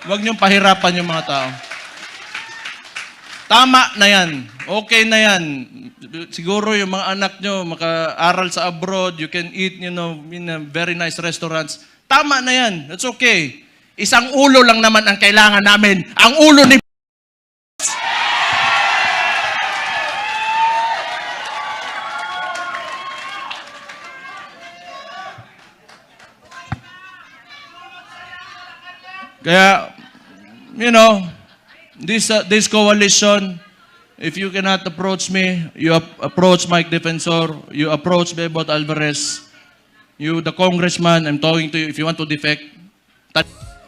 Huwag niyong pahirapan yung mga tao. Tama na yan. Okay na yan. Siguro yung mga anak nyo maka-aral sa abroad, you can eat, in a very nice restaurants. Tama na yan. That's okay. Isang ulo lang naman ang kailangan namin. Ang ulo ni Kaya, this coalition, if you cannot approach me, you approach Mike Defensor, you approach Bebot Alvarez, you, the congressman, I'm talking to you, if you want to defect,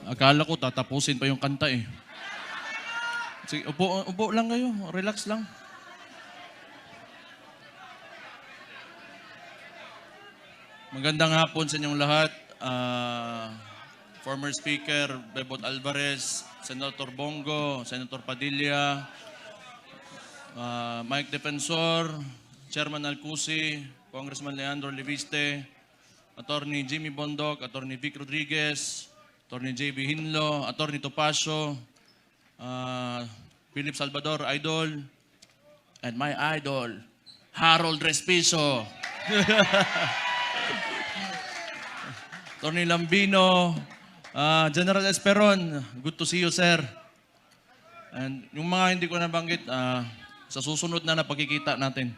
akala ko tatapusin pa yung kanta eh. Sige, upo lang kayo, relax lang. Magandang hapon sa inyong lahat. Former Speaker Bebot Alvarez, Senator Bongo, Senator Padilla, Mike Defensor, Chairman Alcusi, Congressman Leandro Leviste, Attorney Jimmy Bondoc, Attorney Vic Rodriguez, Attorney JB Hinlo, Attorney Topacio, Philip Salvador, Idol, and my idol, Harold Respiso. Attorney Lambino, General Esperon, good to see you, sir. And yung mga hindi ko nabanggit, sa susunod na pagkikita natin.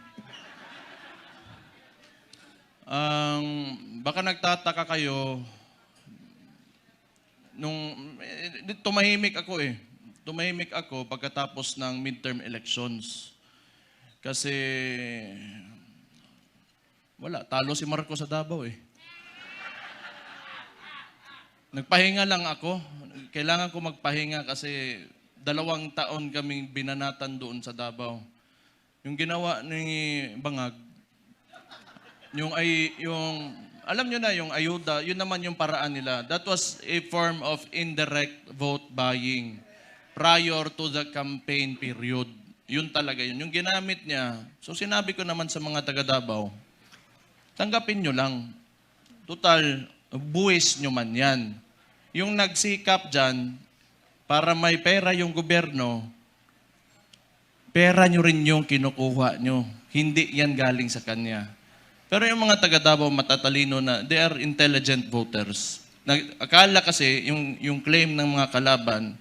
Baka nagtataka kayo, tumahimik ako eh. Tumahimik ako pagkatapos ng midterm elections. Kasi, talo si Marcos sa Davao eh. Nagpahinga lang ako. Kailangan ko magpahinga kasi 2 taon kaming binanatan doon sa Davao. Yung ginawa ni Bangag, alam nyo na, yung ayuda, yun naman yung paraan nila. That was a form of indirect vote buying prior to the campaign period. Yun talaga yun. Yung ginamit niya. So sinabi ko naman sa mga taga Davao, tanggapin nyo lang. Total, buwis nyo man yan. Yung nagsikap dyan, para may pera yung gobyerno, pera nyo rin yung kinukuha nyo. Hindi yan galing sa kanya. Pero yung mga taga Davao matatalino na, they are intelligent voters. Akala kasi, yung claim ng mga kalaban,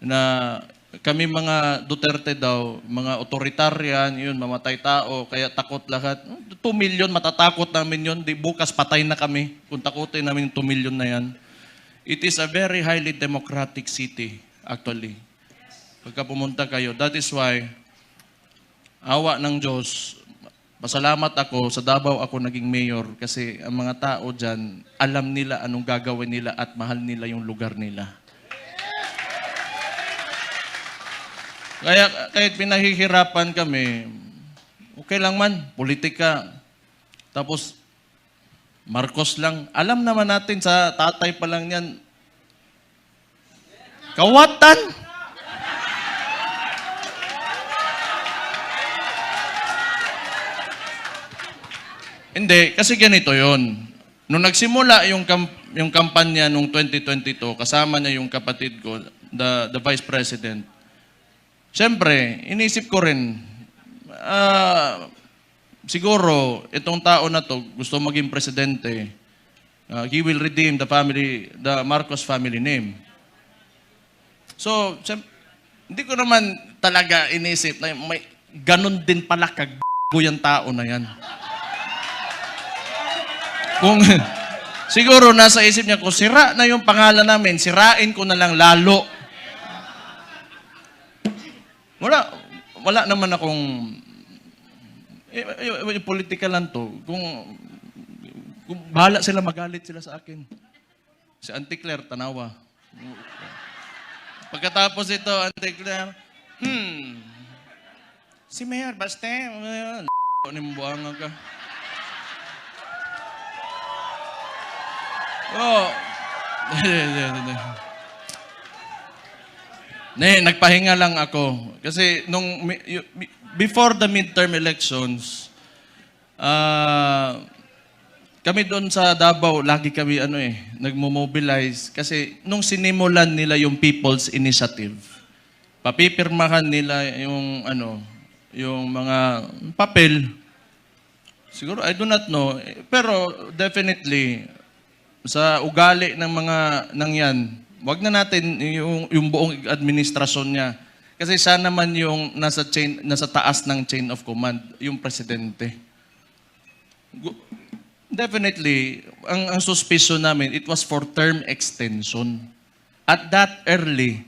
na kami mga Duterte daw, mga authoritarian, yun, mamatay tao, kaya takot lahat. 2 million, matatakot namin yun. Di, bukas patay na kami kung takutin namin yung 2 million na yan. It is a very highly democratic city, actually. Pagka pumunta kayo, that is why, awa ng Diyos, pasalamat ako, sa Davao ako naging mayor kasi ang mga tao dyan, alam nila anong gagawin nila at mahal nila yung lugar nila. Kaya kahit pinahihirapan kami, okay lang man, politika. Tapos, Marcos lang. Alam naman natin sa tatay pa lang yan, kawatan. Hindi, kasi ganito yon. Nung nagsimula yung kampanya nung 2022, kasama niya yung kapatid ko, the Vice President, siyempre, inisip ko rin, siguro, itong tao na to gusto maging presidente. He will redeem the Marcos family name. So, hindi ko naman talaga inisip na may ganun din pala yung tao na yan. Kung siguro nasa isip niya, kung sira na yung pangalan namin, sirain ko na lang lalo. Wala naman akong politika lang to. Kung bahala sila, magalit sila sa akin. Si Auntie Claire, tanawa. Pagkatapos ito, Auntie Claire, si Mayor, basta, nimbuangan ka. Oh. Nagpahinga lang ako. Kasi before the midterm elections, kami doon sa Davao, lagi kami nagmo-mobilize kasi nung sinimulan nila yung People's Initiative, papipirmahan nila yung mga papel. Siguro I do not know, pero definitely sa ugali ng mga nangyan, wag na natin yung buong administrasyon niya. Kasi siya naman yung nasa taas ng chain of command, yung presidente. Definitely, ang suspicion namin, it was for term extension. At that early,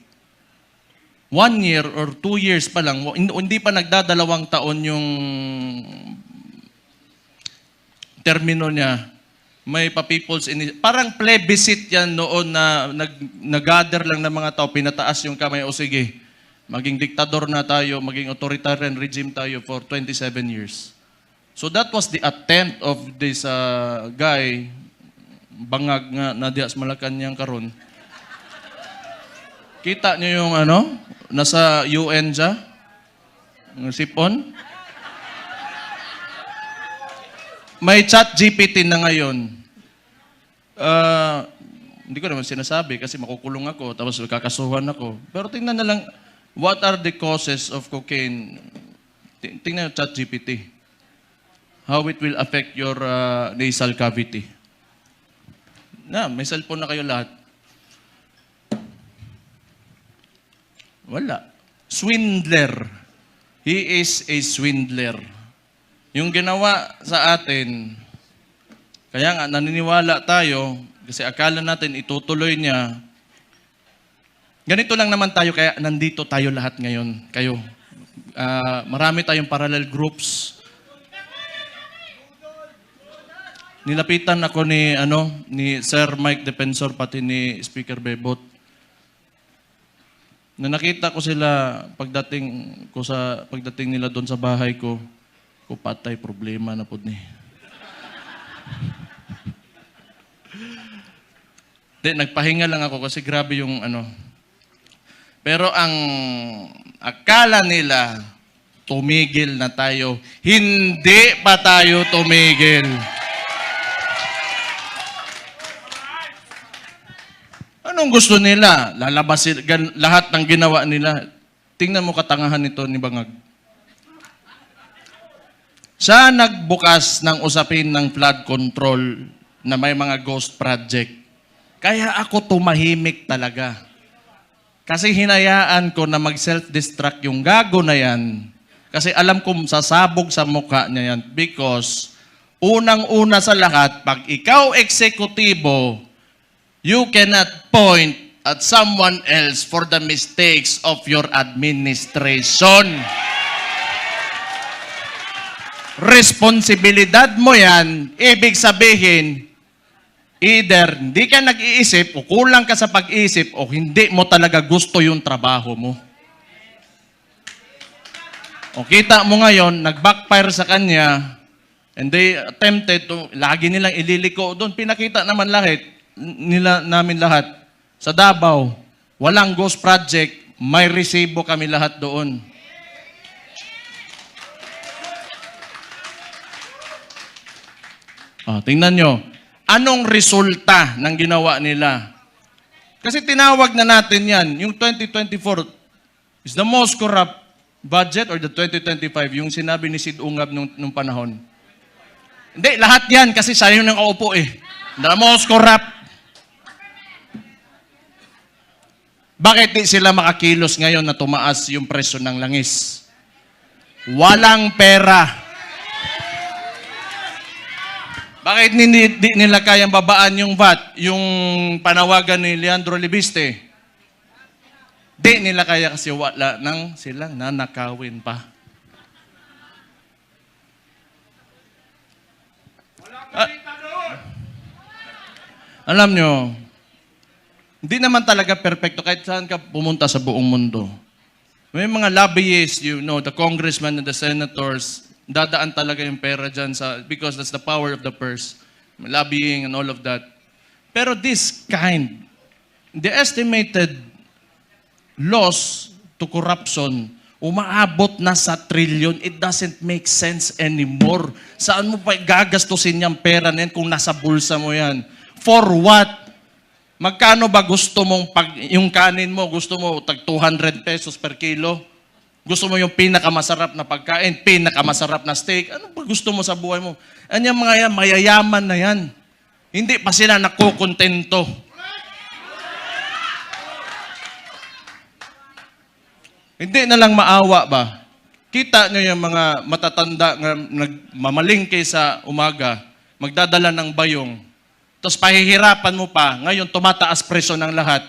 1 year or 2 years pa lang, hindi pa nagdadalawang taon yung termino niya, may pa-people's parang plebiscite yan noon na nag-gather lang ng mga tao, pinataas yung kamay, o sige, maging diktador na tayo, maging authoritarian regime tayo for 27 years. So that was the attempt of this guy, bangag nga na dias Malacanang karon. Kita niyo yung nasa UN siya, sipon. May chat GPT na ngayon. Hindi ko naman sinasabi kasi makukulong ako, tapos kakasuhan ako. Pero tingnan na lang, what are the causes of cocaine? Tingnan yung chat GPT. How it will affect your nasal cavity. May cellphone na kayo lahat. Wala. Swindler. He is a swindler. Yung ginawa sa atin, kaya nga naniniwala tayo, kasi akala natin itutuloy niya. Ganito lang naman tayo, kaya nandito tayo lahat ngayon. Kayo. Marami tayong parallel groups. Nilapitan ako ni Sir Mike Defensor, pati ni Speaker Bebot. Na nakita ko sila pagdating nila doon sa bahay ko, patay problema na po ni. Nagpahinga lang ako kasi grabe yung Pero ang akala nila, tumigil na tayo. Hindi pa tayo tumigil. Anong gusto nila? Lalabasin lahat ng ginawa nila. Tingnan mo katangahan nito ni Bangag. Siya nagbukas ng usapin ng flood control na may mga ghost project. Kaya ako tumahimik talaga. Kasi hinayaan ko na mag-self-destruct yung gago na yan. Kasi alam ko sasabog sa mukha niya yan. Because unang-una sa lahat, pag ikaw eksekutibo, you cannot point at someone else for the mistakes of your administration. Responsibilidad mo yan, ibig sabihin, either hindi ka nag-iisip o kulang ka sa pag-iisip o hindi mo talaga gusto yung trabaho mo. O kita mo ngayon, nag-backfire sa kanya, and they attempted to, lagi nilang ililiko doon. Pinakita naman namin lahat. Sa Davao, walang ghost project, may resibo kami lahat doon. Tingnan nyo, anong resulta ng ginawa nila? Kasi tinawag na natin yan, yung 2024 is the most corrupt budget or the 2025, yung sinabi ni Sid Ungab nung panahon. Hindi, lahat yan kasi siya yung nakaupo eh. The most corrupt. Bakit di sila makakilos ngayon na tumaas yung presyo ng langis? Walang pera. Bakit hindi nila kayang babaan yung VAT, yung panawagan ni Leandro Libiste? Di nila kaya kasi wala nang silang nanakawin pa. Alam nyo, hindi naman talaga perfecto kahit saan ka pumunta sa buong mundo. May mga lobbyists, the congressmen and the senators, dadaan talaga yung pera dyan because that's the power of the purse. Lobbying and all of that. Pero the estimated loss to corruption umaabot na sa trillion. It doesn't make sense anymore. Saan mo pa gagastusin yung pera na yan kung nasa bulsa mo yan? For what? Magkano ba gusto mong, yung kanin mo, gusto mo tag 200 pesos per kilo? Gusto mo yung pinakamasarap na pagkain, pinakamasarap na steak? Ano ba gusto mo sa buhay mo? Yan mga yan, mayayaman na yan. Hindi pa sila nakukontento. Hindi na lang maawa ba? Kita nyo yung mga matatanda na nagmamalingke sa umaga, magdadala ng bayong, tapos pahihirapan mo pa, ngayon tumataas presyo ng lahat.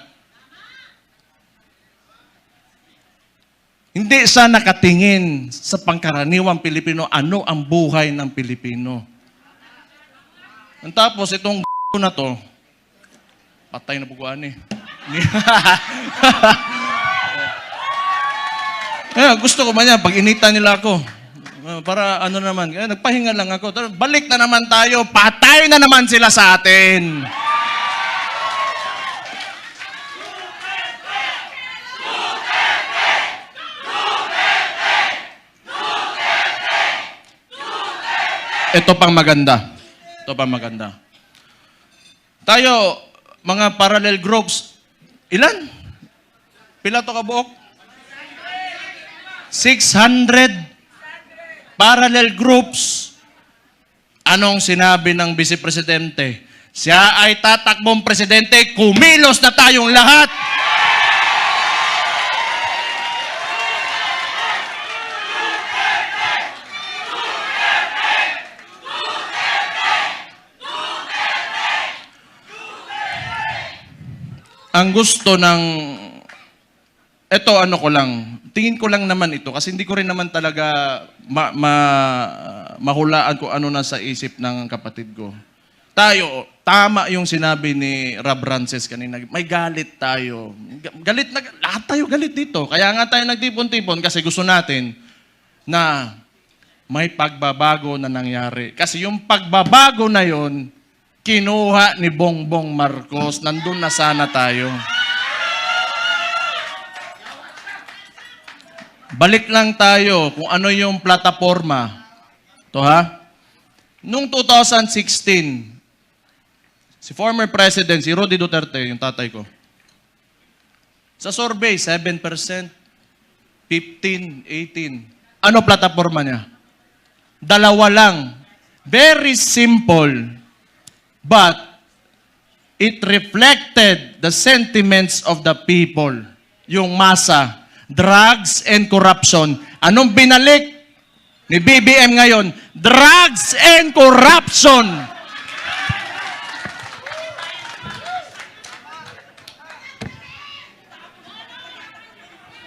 Hindi sa nakatingin sa pangkaraniwang Pilipino, ano ang buhay ng Pilipino. Ang tapos, itong na to, patay na buguan eh. Gusto ko man yan, pag inita nila ako, para ano naman, nagpahinga lang ako. Balik na naman tayo, patay na naman sila sa atin. Ito pang maganda. Ito pang maganda. Tayo, mga parallel groups, ilan? Pila to kabuok? 600 parallel groups. Anong sinabi ng Vice Presidente? Siya ay tatakbong presidente, kumilos na tayong lahat. Ang gusto ng ito, ano ko lang, tingin ko lang naman ito kasi hindi ko rin naman talaga mahulaan kung ano na sa isip ng kapatid ko. Tayo, tama yung sinabi ni Rob Rances kanina, may galit tayo. Galit na, lahat tayo galit dito. Kaya nga tayo nagtipon-tipon kasi gusto natin na may pagbabago na nangyari. Kasi yung pagbabago na yon, kinuha ni Bongbong Marcos, nandun na sana tayo. Balik lang tayo kung ano yung plataforma. Ito ha. Noong 2016, si former President, si Roddy Duterte, yung tatay ko, sa survey, 7%, 15, 18. Ano plataforma niya? Dalawa lang. Very simple. But it reflected the sentiments of the people. Yung masa. Drugs and corruption. Anong binalik ni BBM ngayon? Drugs and corruption.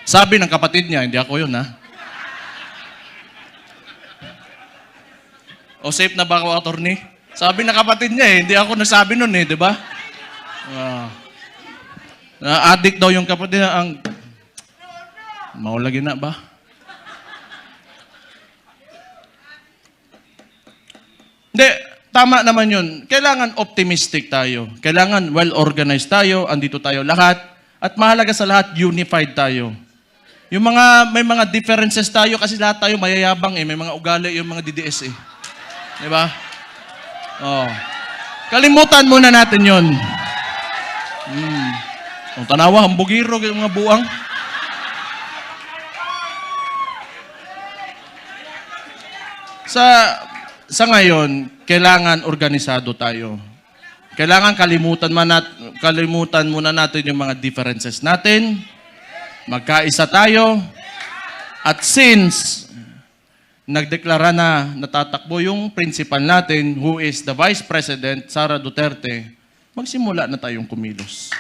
Sabi ng kapatid niya, hindi ako yun ha. O safe na ba ako, attorney? Sabi ng kapatid niya hindi ako nasabi nun di ba? Addict daw yung kapatid niya, ang maulagi na ba? Hindi, tama naman yun. Kailangan optimistic tayo. Kailangan well-organized tayo, andito tayo lahat. At mahalaga sa lahat, unified tayo. Yung may mga differences tayo kasi lahat tayo mayayabang may mga ugali yung mga DDS Di ba? Oh. Kalimutan muna natin yun. Ang tanawa, hambugiro, yung mga buang. Sa ngayon, kailangan organisado tayo. Kailangan kalimutan muna natin yung mga differences natin. Magkaisa tayo. At since nagdeklara na natatakbo yung principal natin, who is the Vice President, Sara Duterte, magsimula na tayong kumilos.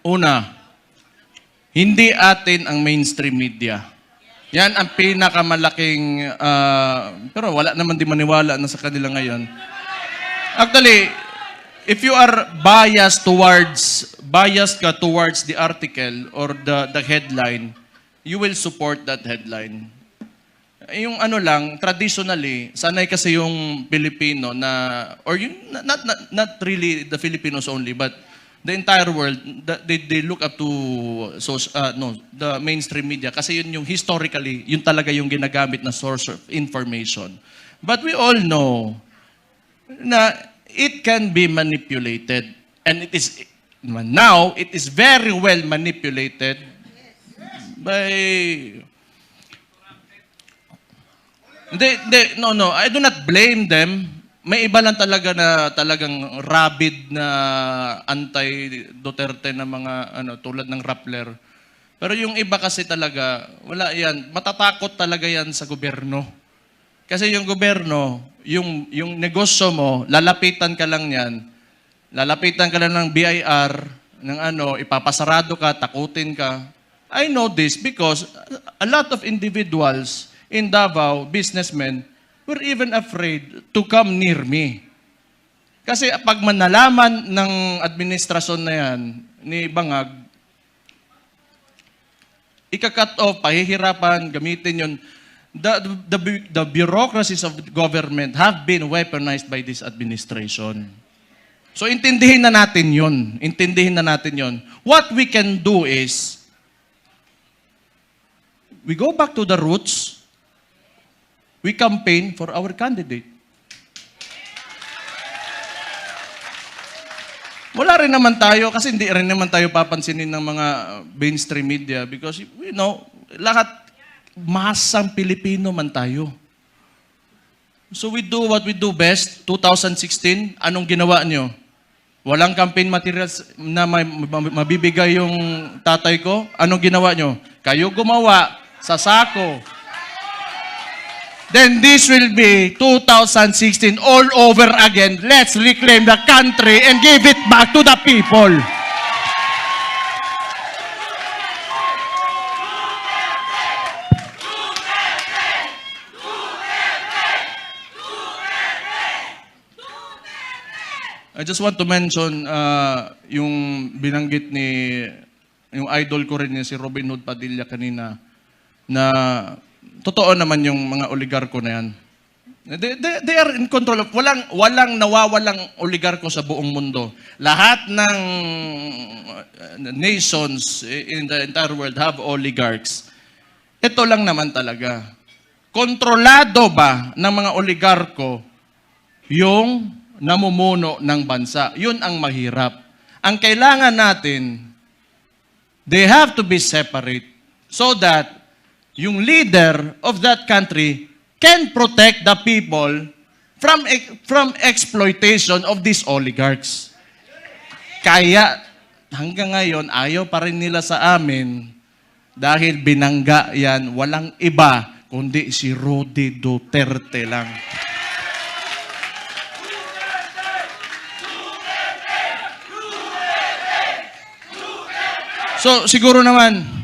Una, hindi atin ang mainstream media. Yan ang pinakamalaking, pero wala naman di maniwala na sa kanila ngayon. Actually, if you are biased ka towards the article or the headline, you will support that headline. Yung ano lang, traditionally, sanay kasi yung Pilipino na, or yung, not really the Filipinos only, but the entire world, they look up to the mainstream media kasi yun yung historically, yun talaga yung ginagamit na source of information. But we all know na it can be manipulated. And it is, now, it is very well manipulated by... No, I do not blame them. May iba lang talaga na talagang rabid na anti-Duterte na mga tulad ng Rappler. Pero yung iba kasi talaga, wala yan. Matatakot talaga yan sa gobyerno. Kasi yung gobyerno, yung negosyo mo, lalapitan ka lang yan. Lalapitan ka lang ng BIR, ng ipapasarado ka, takutin ka. I know this because a lot of individuals in Davao, businessmen, were even afraid to come near me. Kasi pag manalaman ng administrasyon na yan, ni Bangag, ika-cut off, pahihirapan, gamitin yun. The bureaucracies of government have been weaponized by this administration. So intindihin na natin yun. Intindihin na natin yun. What we can do is, we go back to the roots. We campaign for our candidate. Wala rin naman tayo, kasi hindi rin naman tayo papansinin ng mga mainstream media because, lahat, masang Pilipino man tayo. So we do what we do best. 2016, anong ginawa nyo? Walang campaign materials na mabibigay yung tatay ko? Anong ginawa nyo? Kayo gumawa sa sako. Then this will be 2016 all over again. Let's reclaim the country and give it back to the people. I just want to mention yung binanggit yung idol ko rin si Robin Hood Padilla kanina na totoo naman yung mga oligarko na yan. They are in control of, walang nawawalang oligarko sa buong mundo. Lahat ng nations in the entire world have oligarchs. Ito lang naman talaga. Kontrolado ba ng mga oligarko yung namumuno ng bansa? Yun ang mahirap. Ang kailangan natin, they have to be separate so that yung leader of that country can protect the people from exploitation of these oligarchs. Kaya hanggang ngayon, ayaw pa rin nila sa amin dahil binangga yan, walang iba kundi si Rudy Duterte lang. So, siguro naman,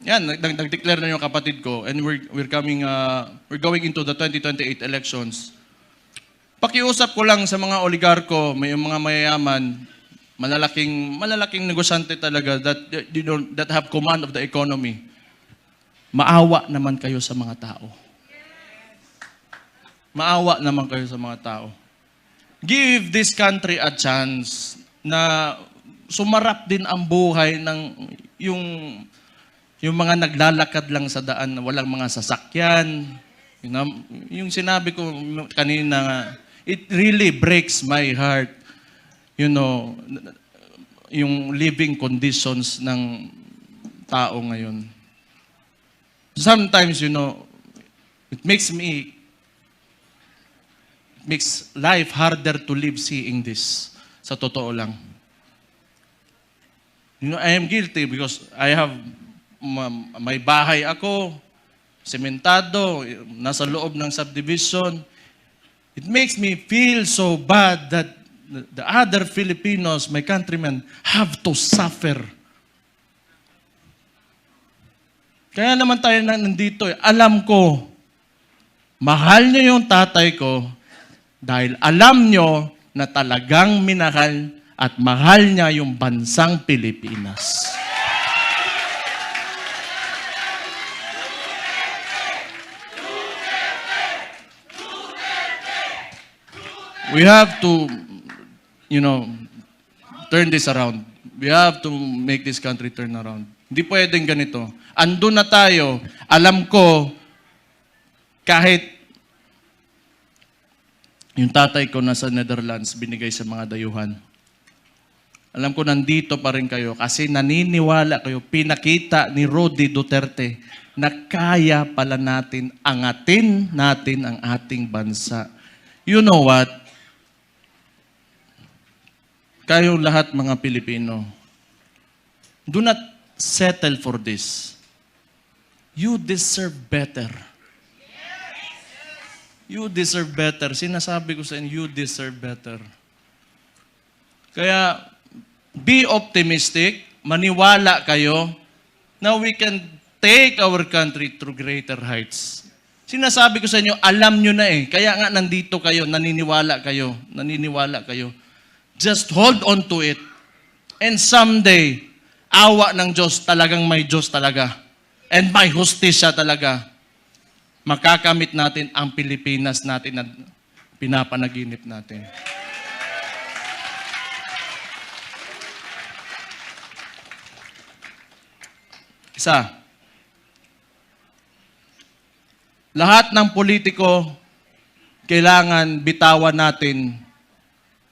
nag-declare na yung kapatid ko and we're going into the 2028 elections. Pakiusap ko lang sa mga oligarko, may mga mayayaman, malalaking negosyante talaga that have command of the economy. Maawa naman kayo sa mga tao. Maawa naman kayo sa mga tao. Give this country a chance na sumarap din ang buhay ng yung mga naglalakad lang sa daan na walang mga sasakyan. Yung sinabi ko kanina, it really breaks my heart. Yung living conditions ng tao ngayon. Sometimes, it makes life harder to live seeing this. Sa totoo lang. I am guilty because I have may bahay ako, sementado, nasa loob ng subdivision. It makes me feel so bad that the other Filipinos, my countrymen, have to suffer. Kaya naman tayo nandito. Alam ko, mahal niyo yung tatay ko dahil alam niyo na talagang minahal at mahal niya yung bansang Pilipinas. We have to, you know, turn this around. We have to make this country turn around. Hindi pwedeng ganito. Andun na tayo. Alam ko, kahit yung tatay ko nasa Netherlands, binigay sa mga dayuhan. Alam ko nandito pa rin kayo kasi naniniwala kayo, pinakita ni Rodi Duterte na kaya pala natin angatin natin ang ating bansa. You know what? Kayo lahat mga Pilipino, do not settle for this. You deserve better. You deserve better. Sinasabi ko sa inyo, you deserve better. Kaya, be optimistic, maniwala kayo na we can take our country to greater heights. Sinasabi ko sa inyo, alam nyo na eh. Kaya nga nandito kayo, naniniwala kayo. Naniniwala kayo. Just hold on to it. And someday, awa ng Diyos, talagang may Diyos talaga. And may hustisya talaga. Makakamit natin ang Pilipinas natin na pinapanaginip natin. Isa, lahat ng politiko, kailangan bitawan natin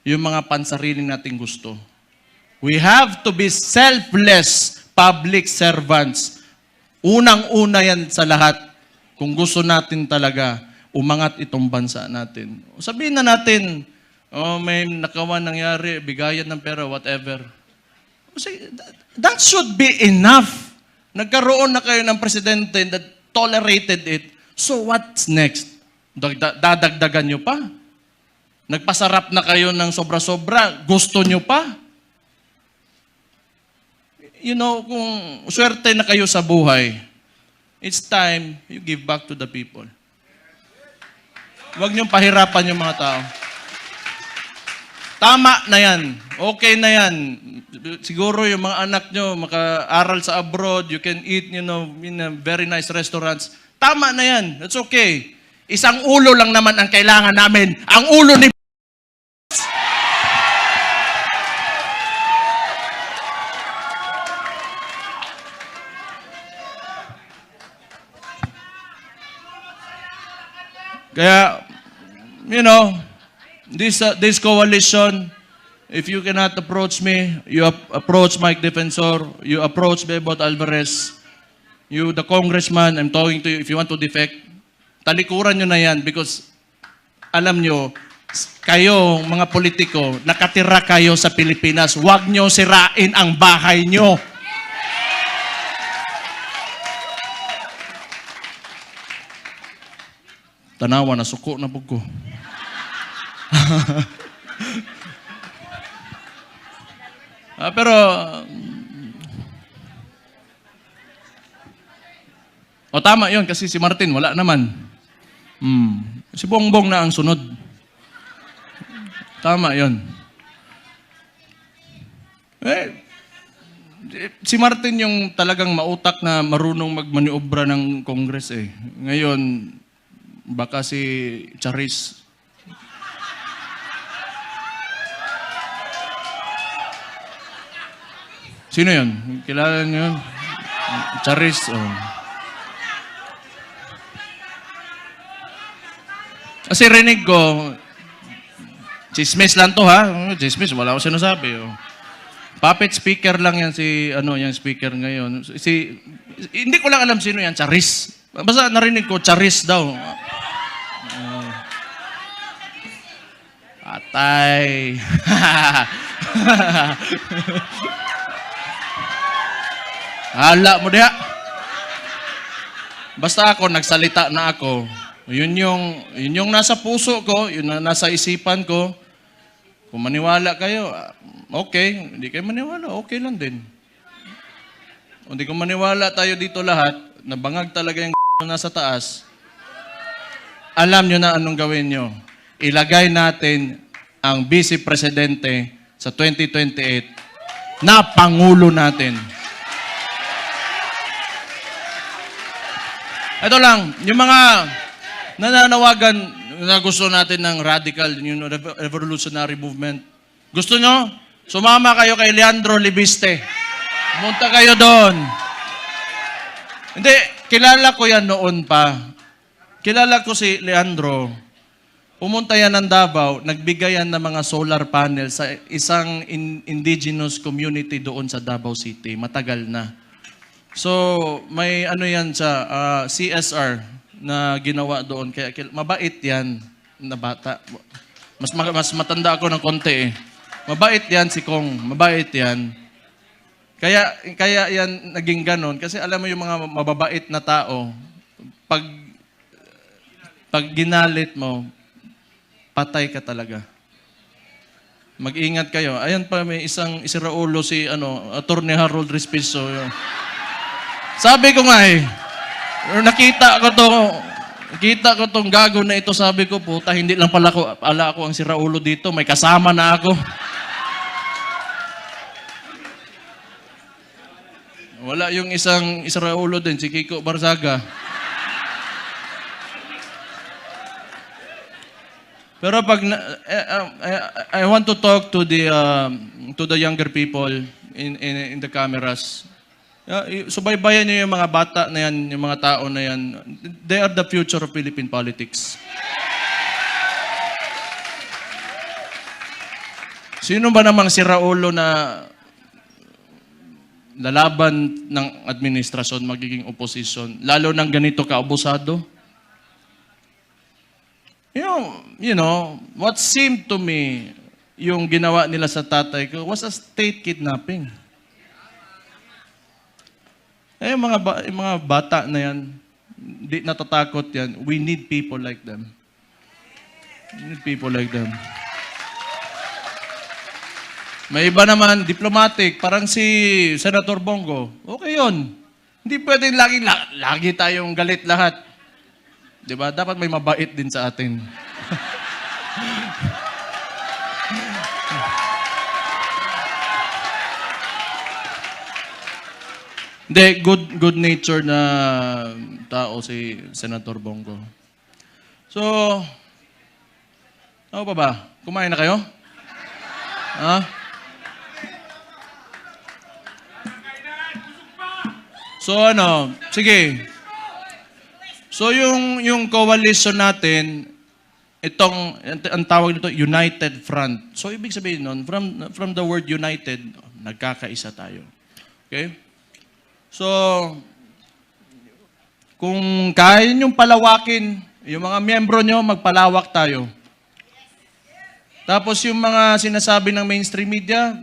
yung mga pansariling nating gusto. We have to be selfless public servants. Unang-una yan sa lahat kung gusto natin talaga umangat itong bansa natin. Sabihin na natin, oh, may nakawan nangyari, bigayan ng pera, whatever. That should be enough. Nagkaroon na kayo ng presidente that tolerated it. So what's next? Dadagdagan nyo pa? Nagpasarap na kayo ng sobra-sobra, gusto nyo pa? You know, kung swerte na kayo sa buhay, it's time you give back to the people. Huwag niyong pahirapan yung mga tao. Tama na yan. Okay na yan. Siguro yung mga anak nyo maka-aral sa abroad, you can eat, you know, in a very nice restaurants. Tama na yan. That's okay. Isang ulo lang naman ang kailangan namin. Ang ulo ni Kaya, you know, this coalition, if you cannot approach me, you approach Mike Defensor, you approach Bebot Alvarez, you, the congressman, I'm talking to you, if you want to defect, talikuran nyo na yan because alam nyo, kayo, mga politiko, nakatira kayo sa Pilipinas, huwag nyo sirain ang bahay nyo. Tanawa, nasuko na po ko. Pero, tama yon kasi si Martin, wala naman. Si Bongbong na ang sunod. Tama yon. Si Martin yung talagang mautak na marunong magmaniobra ng Congress eh. Ngayon, baka si Charis. Sino yun? Kilala niyo yun? Charis. Oh. Kasi rinig ko, chismis lang to ha. Chismis, wala ko sinasabi. Oh. Puppet speaker lang yan si, yung speaker ngayon. Hindi ko lang alam sino yan, Charis. Basta narinig ko, Charis daw. Atay. Hala mo diha. Basta ako, nagsalita na ako. Yun yung nasa puso ko, yun na nasa isipan ko. Kung maniwala kayo, okay. Hindi kayo maniwala, okay lang din. Kung hindi ko maniwala tayo dito lahat, nabangag talaga yung nasa taas, alam nyo na anong gawin nyo. Ilagay natin ang Vice Presidente sa 2028 na Pangulo natin. Ito lang, yung mga nananawagan, na gusto natin ng radical, revolutionary movement. Gusto nyo? Sumama kayo kay Leandro Libiste. Pumunta kayo doon. Hindi, kilala ko yan noon pa. Kilala ko si Leandro. Pumunta yan ng Davao, nagbigay yan ng mga solar panel sa isang indigenous community doon sa Davao City. Matagal na. So, may ano yan sa CSR na ginawa doon. Kaya mabait yan na bata. Mas matanda ako ng konti eh. Mabait yan si Kong. Mabait yan. Kaya yan naging ganon. Kasi alam mo yung mga mababait na tao, pag ginalit mo, patay ka talaga. Mag-ingat kayo. Ayan pa, may isang isiraulo si Attorney Harold Respiso. Sabi ko nga nakita ko tong gago na ito, sabi ko, puta, hindi lang pala ako ang siraulo dito, may kasama na ako. Wala yung isang isiraulo din, si Kiko Barzaga. Pero pag I want to talk to the younger people in the cameras. Subaybayan niyo yung mga bata na yan, yung mga tao na yan. They are the future of Philippine politics. Sino ba namang siraulo na lalaban ng administrasyon, magiging opposition, lalo ng ganito kaabusado? You know, what seemed to me, yung ginawa nila sa tatay ko, was a state kidnapping. Yung mga bata na yan, di natatakot yan. We need people like them. We need people like them. May iba naman, diplomatic, parang si Senator Bongo. Okay yun. Hindi pwedeng lagi tayong galit lahat. Diba? Dapat may mabait din sa atin. Hindi, good nature na tao si Senator Bongo. So, ano pa ba? Kumain na kayo? Ha? So sige. So yung coalition natin, ang tawag nito, United Front. So ibig sabihin nun, from the word united, nagkakaisa tayo. Okay? So, kung kaya niyong palawakin, yung mga miyembro nyo, magpalawak tayo. Tapos yung mga sinasabi ng mainstream media,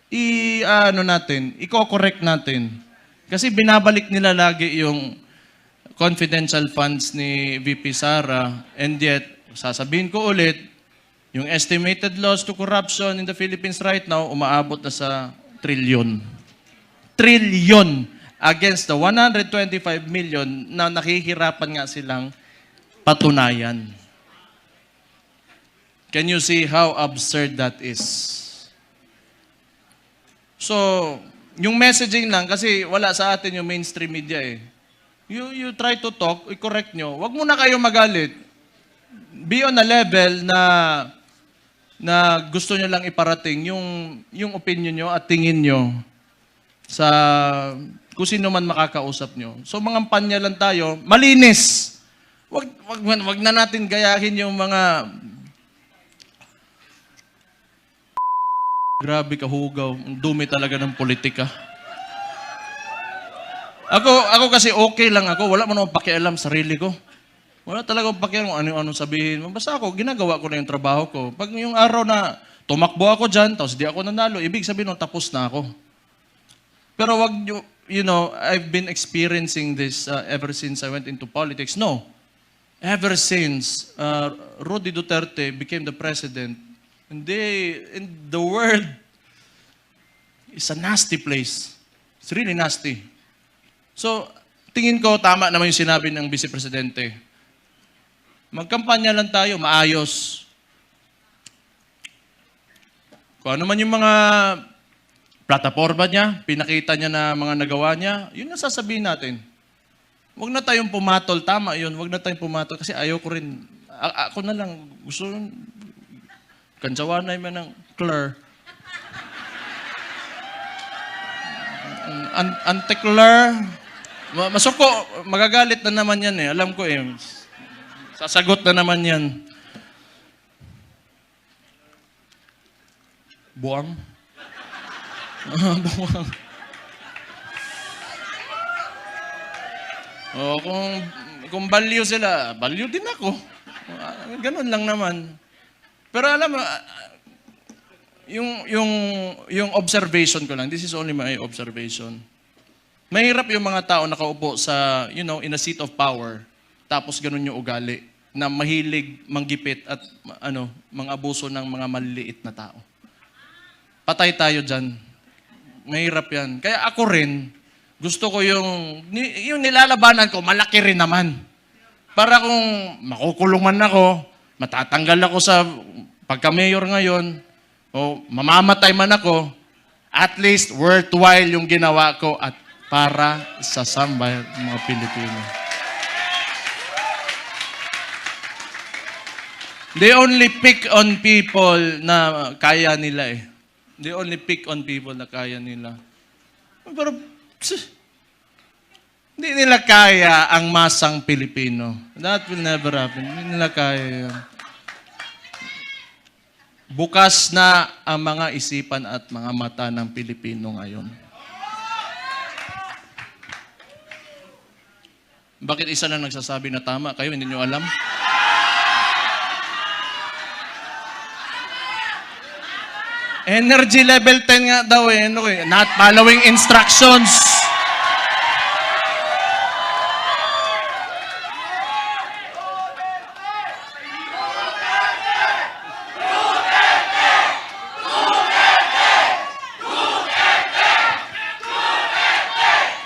i-correct natin. Kasi binabalik nila lagi yung confidential funds ni VP Sara, and yet, sasabihin ko ulit, yung estimated loss to corruption in the Philippines right now, umaabot na sa trilyon. Trilyon against the 125 million na nakihirapan nga silang patunayan. Can you see how absurd that is? So, yung messaging lang, kasi wala sa atin yung mainstream media eh. You try to talk, i-correct nyo. Huwag muna kayo magalit. Be on a level na gusto nyo lang iparating yung opinion nyo at tingin nyo sa kung sino man makakausap nyo. So, mga panya lang tayo, malinis. Wag na natin gayahin yung mga grabe kahugaw. Ang dumi talaga ng politika. Ako kasi okay lang ako. Wala mo naman pakialam sa sarili ko. Wala talaga pakialam kung ano-ano sabihin. Basta ako, ginagawa ko na yung trabaho ko. Pag yung araw na tumakbo ako dyan, tapos di ako nanalo, ibig sabihin tapos na ako. Pero wag nyo, I've been experiencing this ever since I went into politics. No. Ever since Rudy Duterte became the president, and the world is a nasty place. It's really nasty. So, tingin ko, tama naman yung sinabi ng Vice Presidente. Magkampanya lang tayo, maayos. Kung ano man yung mga plataforma niya, pinakita niya na mga nagawa niya, yun ang sasabihin natin. Huwag na tayong pumatol. Tama yun, huwag na tayong pumatol. Kasi ayaw ko rin, Ako na lang, gusto kansawanay man ng Claire. Ante Claire, masuko, magagalit na naman yan eh. Alam ko eh. Sasagot na naman yan. Buwang? Buwang. O, kung value sila, value din ako. Ganun lang naman. Pero alam mo, yung observation ko lang, this is only my observation. Mahirap yung mga tao nakaupo sa, in a seat of power, tapos ganun yung ugali, na mahilig manggipit at mga abuso ng mga maliliit na tao. Patay tayo dyan. Mahirap yan. Kaya ako rin, gusto ko yung nilalabanan ko, malaki rin naman. Para kung makukulong man ako, matatanggal ako sa pagka-mayor ngayon, o mamamatay man ako, at least worthwhile yung ginawa ko at para sa sambayan ng mga Pilipino. They only pick on people na kaya nila eh. They only pick on people na kaya nila. Pero, hindi nila kaya ang masang Pilipino. That will never happen. Hindi nila kaya yan. Bukas na ang mga isipan at mga mata ng Pilipino ngayon. Bakit isa lang nagsasabi na tama? Kayo, hindi nyo alam? Energy level 10 nga daw eh. Not following instructions.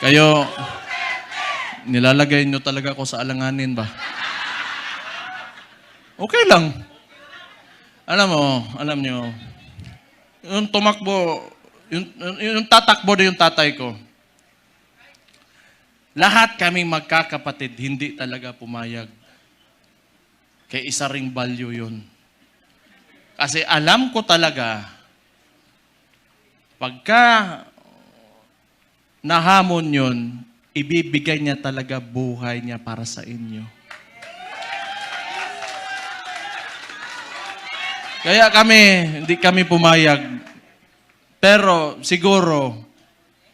Kayo, nilalagay nyo talaga ako sa alanganin ba? Okay lang. Alam nyo, yung tumakbo, yung tatakbo na yung tatay ko, lahat kaming magkakapatid, hindi talaga pumayag. Kaya isa ring value yun. Kasi alam ko talaga, pagka nahamon yun, ibibigay niya talaga buhay niya para sa inyo. Kaya hindi kami pumayag. Pero siguro,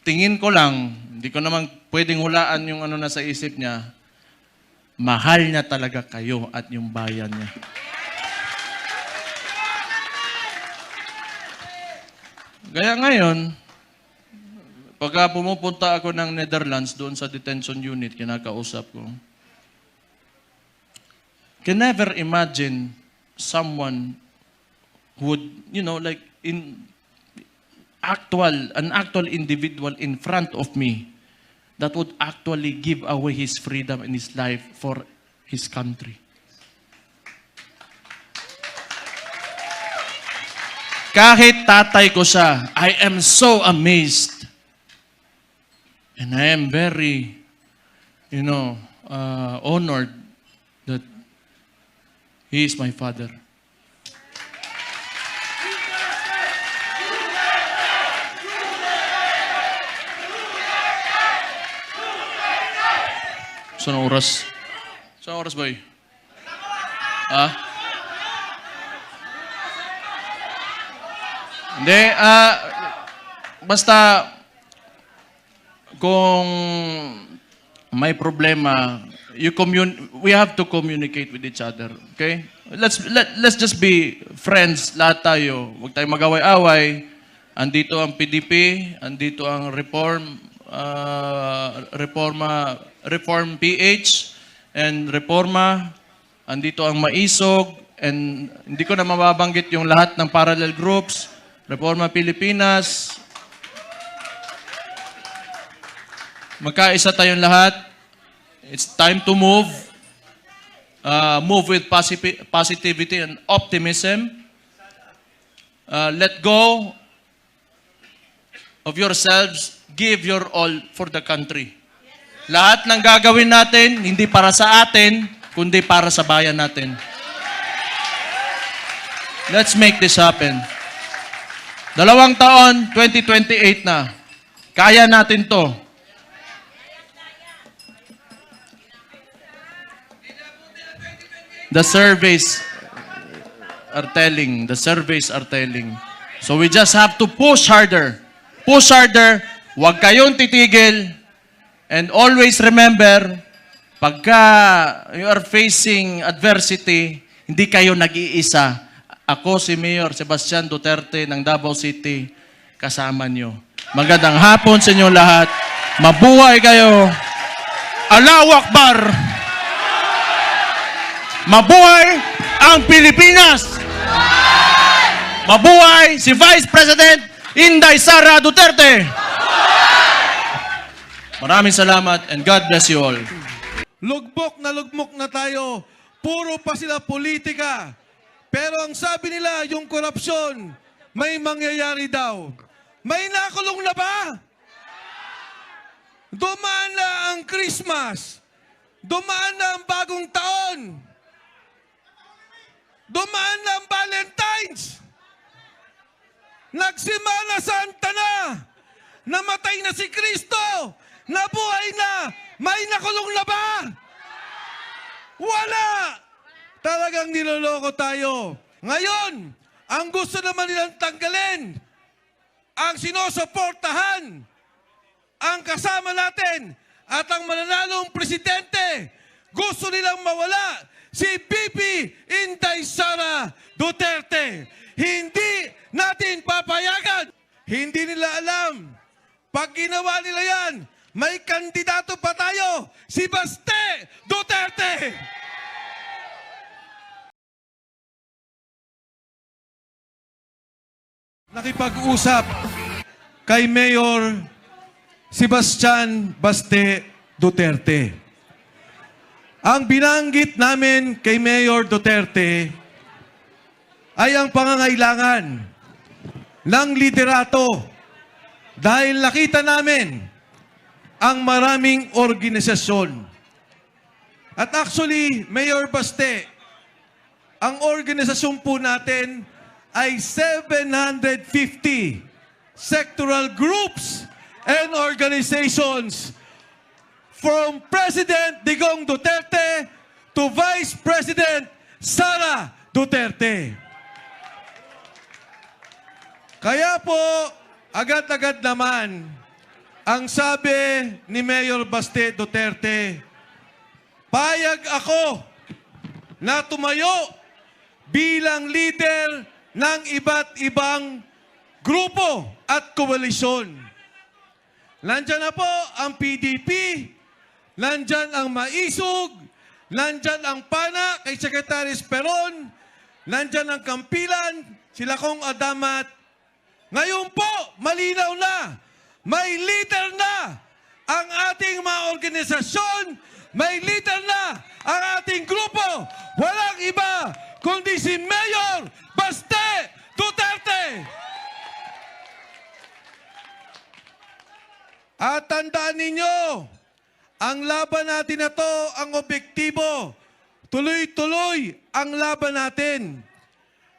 tingin ko lang, hindi ko naman pwedeng hulaan yung na sa isip niya, mahal niya talaga kayo at yung bayan niya. Kaya ngayon, pagka pumupunta ako ng Netherlands doon sa detention unit, kinakausap ko, can never imagine someone who would, like an actual individual in front of me that would actually give away his freedom and his life for his country. Kahit tatay ko siya, I am so amazed. And I am very, honored that he is my father. Saan oras? Saan oras, boy? Hindi, basta kung may problema, we have to communicate with each other. Okay? Let's just be friends, lahat tayo. Huwag tayong mag-away-away. Andito ang PDP, andito ang Reform PH, and Reforma, andito ang Maisog, and hindi ko na mababanggit yung lahat ng parallel groups, Reforma Pilipinas. Magkaisa tayong lahat. It's time to move. Move with positivity and optimism. Let go of yourselves. Give your all for the country. Lahat ng gagawin natin, hindi para sa atin, kundi para sa bayan natin. Let's make this happen. 2 taon, 2028 na. Kaya natin to. The surveys are telling. The surveys are telling. So we just have to push harder. Push harder. Huwag kayong titigil. And always remember, pagka you are facing adversity, hindi kayo nag-iisa. Ako si Mayor Sebastian Duterte ng Davao City, kasama nyo. Magandang hapon sa inyo lahat. Mabuhay kayo. Allahu Akbar! Mabuhay ang Pilipinas! Mabuhay si Vice President Inday Sara Duterte! Maraming salamat and God bless you all. Lugmok na tayo. Puro pa sila politika. Pero ang sabi nila, yung korupsyon, may mangyayari daw. May nakulong na ba? Dumaan na ang Christmas. Dumaan na ang bagong taon. Dumaan na ang Valentine's. Nagsimana Santa na. Namatay na si Kristo. Nabuhay na. May nakulong na ba? Wala. Talagang niloloko tayo. Ngayon, ang gusto naman nilang tanggalin, ang sinusuportahan, ang kasama natin, at ang mananalong presidente, gusto nilang mawala si BP Inday Sara Duterte. Hindi natin papayagan. Hindi nila alam. Pag ginawa nila yan, may kandidato pa tayo, si Baste Duterte. Nakipag-usap kay Mayor Sebastian Baste Duterte. Ang binanggit namin kay Mayor Duterte ay ang pangangailangan ng liderato dahil nakita namin ang maraming organisasyon. At actually, Mayor Baste, ang organisasyon po natin ay 750 sectoral groups and organizations from President Digong Duterte to Vice President Sara Duterte. Kaya po, agad-agad naman, ang sabi ni Mayor Baste Duterte, payag ako na tumayo bilang leader ng iba't ibang grupo at koalisyon. Nandyan na po ang PDP, nandyan ang Maisog, nandyan ang PANA kay Secretary Esperon, nandyan ang Kampilan, sila kong Adamat. Ngayon po, malinaw na, may leader na ang ating mga organisasyon, may leader na ang ating grupo. Walang iba kundi si Mayor Baste Duterte. At tandaan ninyo, ang laban natin na to, ang objektibo, tuloy-tuloy ang laban natin.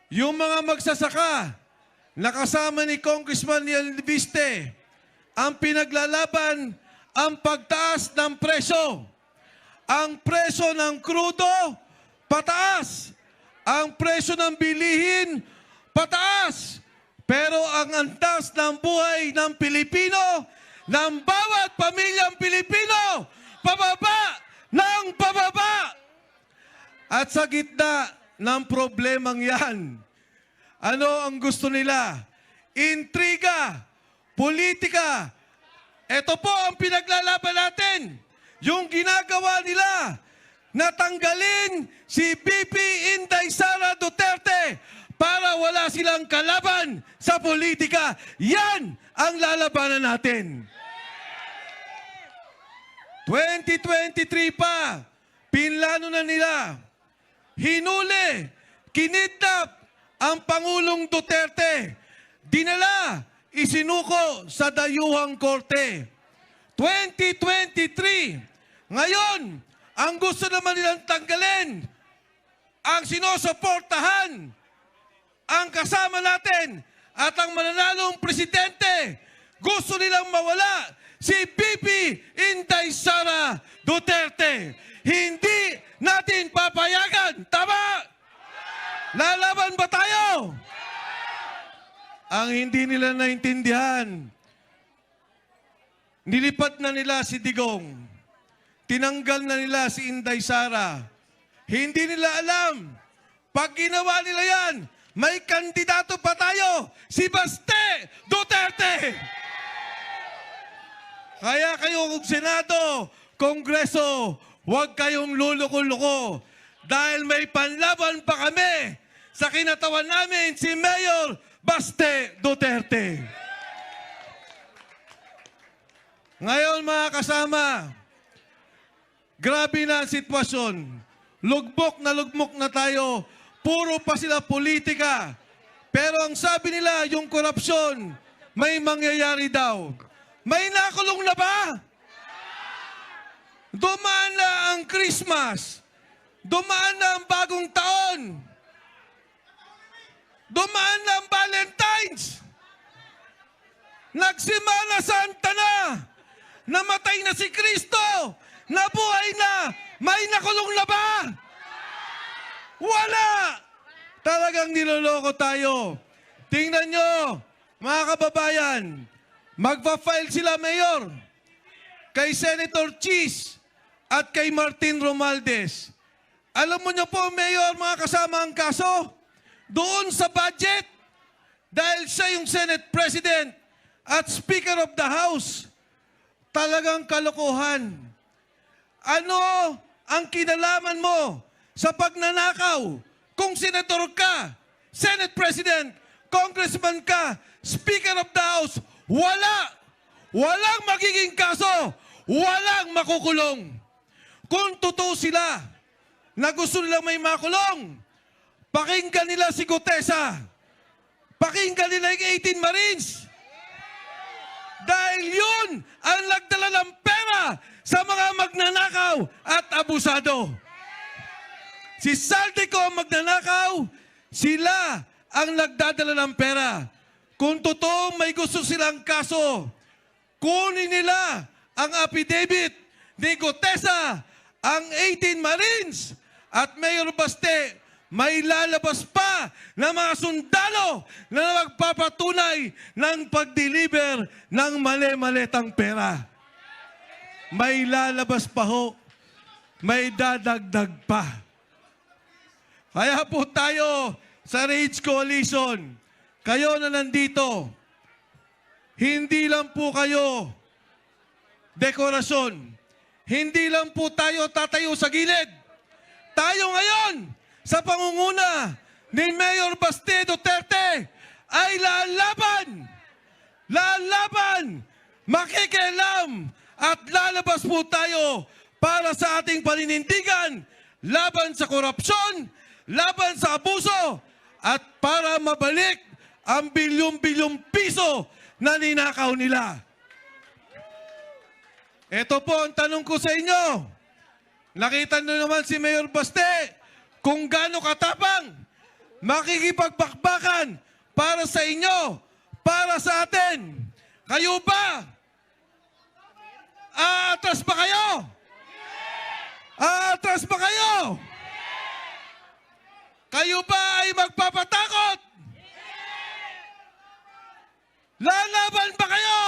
Yung mga magsasaka, nakasama ni Congressman Yelviste, ang pinaglalaban, ang pagtaas ng presyo. Ang presyo ng krudo, pataas. Ang presyo ng bilihin, pataas. Pero ang antas ng buhay ng Pilipino, ng bawat pamilyang Pilipino, pababa ng pababa. At sa gitna ng problemang yan, ano ang gusto nila? Intriga, politika. Ito po ang pinaglalaban natin. Yung ginagawa nila, natanggalin si BP Inday Sara Duterte para wala silang kalaban sa politika. Yan ang lalabanan natin. 2023 pa, pinlano na nila. Hinuli, kinidnap ang Pangulong Duterte. Dinala, isinuko sa dayuhang korte. 2023, ngayon, ang gusto naman nilang tanggalin, ang sinusuportahan, ang kasama natin at ang mananalong presidente, gusto nilang mawala si BP Inday Sara Duterte. Hindi natin papayagan. Tama? Lalaban ba tayo? Ang hindi nila naintindihan, nilipat na nila si Digong. Tinanggal na nila si Inday Sara. Hindi nila alam. Pag ginawa nila yan, may kandidato pa tayo, si Baste Duterte. Kaya kayo kung Senado, Kongreso, huwag kayong luluko-luko. Dahil may panlaban pa kami sa kinatawan namin si Mayor Baste Duterte. Ngayon mga kasama, grabe na ang sitwasyon. Lugmok na tayo. Puro pa sila politika. Pero ang sabi nila, yung korupsyon, may mangyayari daw. May nakulong na ba? Dumaan na ang Christmas. Dumaan na ang bagong taon. Dumaan na ang Valentine's. Nagsimana Santa na. Namatay na si Kristo. Nabuhay na. May nakulong na ba? Wala! Talagang niloloko tayo. Tingnan nyo, mga kababayan, magpa-file sila, Mayor, kay Senator Cheese at kay Martin Romualdez. Alam mo nyo po, Mayor, mga kasama ang kaso, doon sa budget, dahil siya yung Senate President at Speaker of the House, talagang kalokohan. Ano ang kinalaman mo sa pagnanakaw? Kung senator ka, Senate President, Congressman ka, Speaker of the House, wala. Walang magiging kaso. Walang makukulong. Kung totoo sila na gusto nilang may makulong, pakinggan nila si Gutesa. Pakinggan nila yung 18 Marines. Dahil yun ang nagdala ng pera sa mga magnanakaw at abusado. Si Saldico ang magnanakaw, sila ang nagdadala ng pera. Kung totoong may gusto silang kaso, kunin nila ang affidavit ni Gutesa, ang 18 Marines at Mayor Baste. May lalabas pa na mga sundalo na magpapatunay ng pag-deliver ng mali-malitang pera. May lalabas pa ho. May dadagdag pa. Kaya po tayo sa Rage Coalition, kayo na nandito, hindi lang po kayo dekorasyon. Hindi lang po tayo tatayo sa gilid. Tayo ngayon, sa pangunguna ni Mayor Baste Duterte, ay lalaban! Lalaban! Makikialam! At lalabas po tayo para sa ating paninindigan, laban sa korupsyon, laban sa abuso, at para mabalik ang bilyong-bilyong piso na ninakaw nila. Ito po ang tanong ko sa inyo. Nakita nyo naman si Mayor Baste kung gaano katapang makikipagbakbakan para sa inyo, para sa atin. Kayo ba? Aatras ba kayo? Aatras ba kayo? Kayo ba ay magpapatakot? Lalaban ba kayo?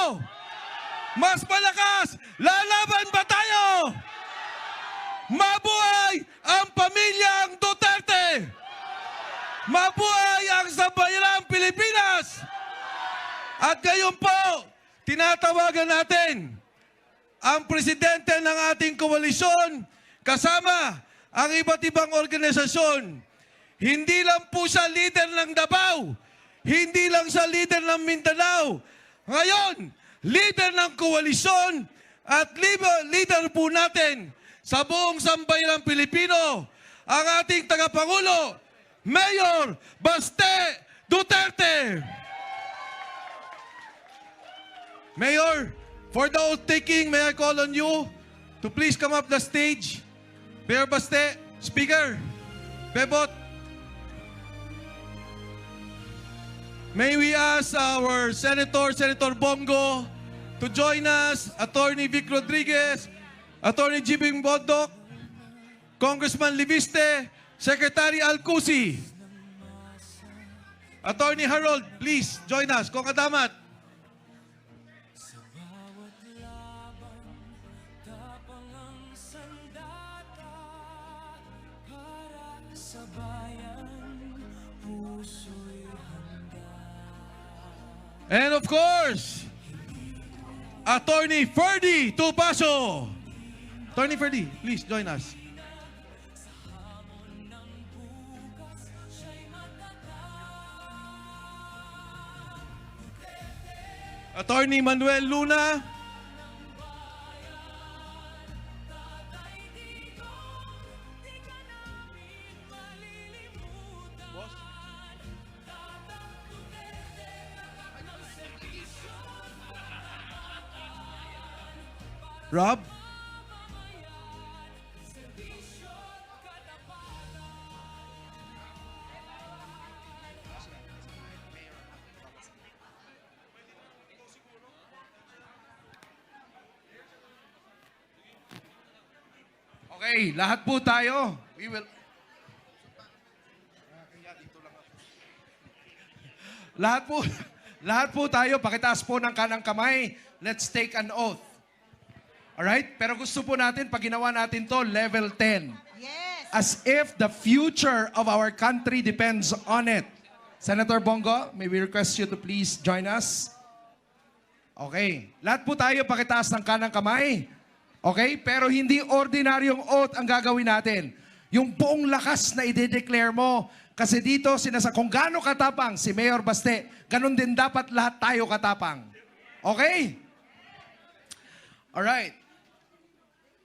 Mas malakas, lalaban ba tayo? Mabuhay ang pamilyang Duterte! Mabuhay ang sambayanang Pilipinas! At ngayon po, tinatawagan natin ang presidente ng ating koalisyon kasama ang iba't ibang organisasyon. Hindi lang po siya leader ng Davao, hindi lang siya leader ng Mindanao. Ngayon, leader ng koalisyon at leader po natin sa buong sambayanang Pilipino, ang ating tagapangulo, Mayor Baste Duterte. Mayor, for the oath-taking, may I call on you to please come up the stage. Mayor Baste, Speaker, Bebot. May we ask our Senator Bongo, to join us, Attorney Vic Rodriguez, Attorney Jibing Bodok, Congressman Liviste, Secretary Alcusi. Attorney Harold, please join us. Kung kadamat. And of course, Attorney Ferdy Tupaso. Attorney Ferdy, please join us. Attorney Manuel Luna. Rob? Okay, lahat po tayo. We will... lahat po tayo, pakitaas po ng kanang kamay. Let's take an oath. Alright? Pero gusto po natin, pag ginawa natin to, level 10. Yes. As if the future of our country depends on it. Senator Bongo, may we request you to please join us? Okay. Lahat po tayo, pakitaas ng kanang kamay. Okay? Pero hindi ordinaryong oath ang gagawin natin. Yung buong lakas na i-declare mo. Kasi dito, kung gaano katapang si Mayor Baste, ganun din dapat lahat tayo katapang. Okay? Alright.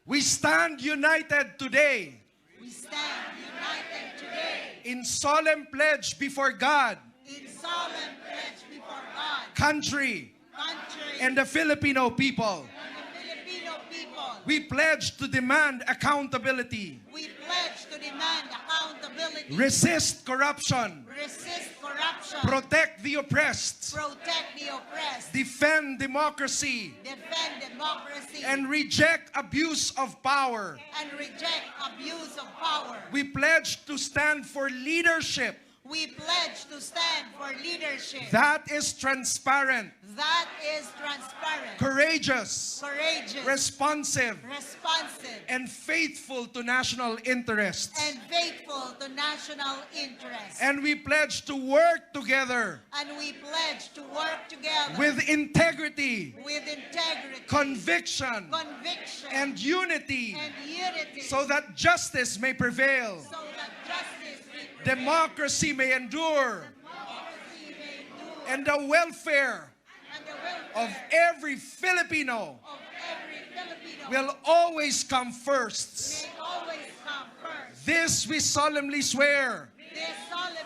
We stand united today We stand united today in solemn pledge before God, in solemn pledge before God, country, country, and the Filipino people. and the Filipino people. We pledge to demand accountability, We pledge to demand accountability, resist corruption, resist corruption, protect the oppressed, protect the oppressed, defend democracy, defend democracy, and reject abuse of power. and reject abuse of power. We pledge to stand for leadership We pledge to stand for leadership that is transparent, that is transparent, courageous, courageous, responsive, responsive, and faithful to national interests. and faithful to national interests. And we pledge to work together And we pledge to work together with integrity, with integrity, conviction, conviction, and unity and unity, so that justice may prevail, so that justice may prevail, democracy may endure, democracy may endure, and the welfare and the welfare of every Filipino of every Filipino will always come first. may always come first. This we solemnly swear This solemnly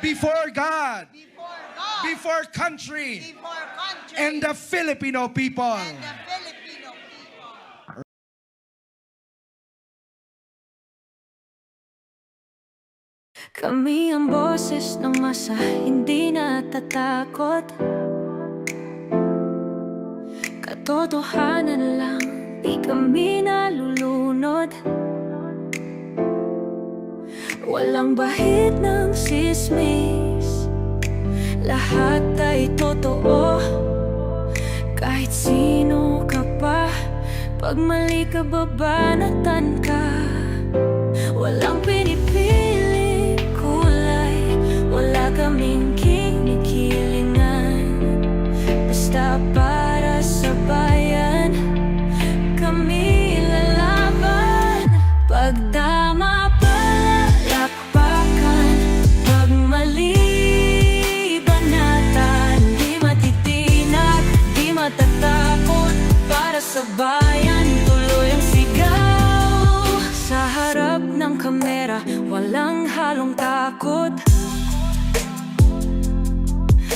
before God, before God, before country, before country, and the Filipino people. and the Filipino people. Kami ang boses ng masa, hindi natatakot. Katotohanan lang, di kami nalulunod. Walang bahid ng sismis, lahat ay totoo. Kahit sino ka pa, pag mali ka babanatan ka. Walang pinipili kulay, wala kaming kinikilingan. Basta para sa bayan, kami lalaban. Pagdama palakpakan, pag mali banatan. Di matitinag, di matatakot, para sa bayan tuloy ang sigaw. Sa harap ng kamera, walang halong takot.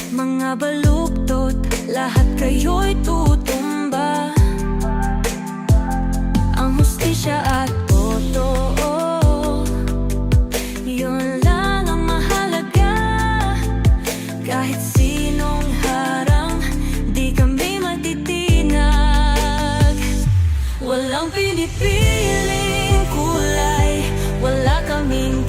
Mga baluktot, lahat kayo'y tutumba. Ang hustisya at totoo, yun lang ang mahalaga. Kahit pinipiling kulay, wala kaming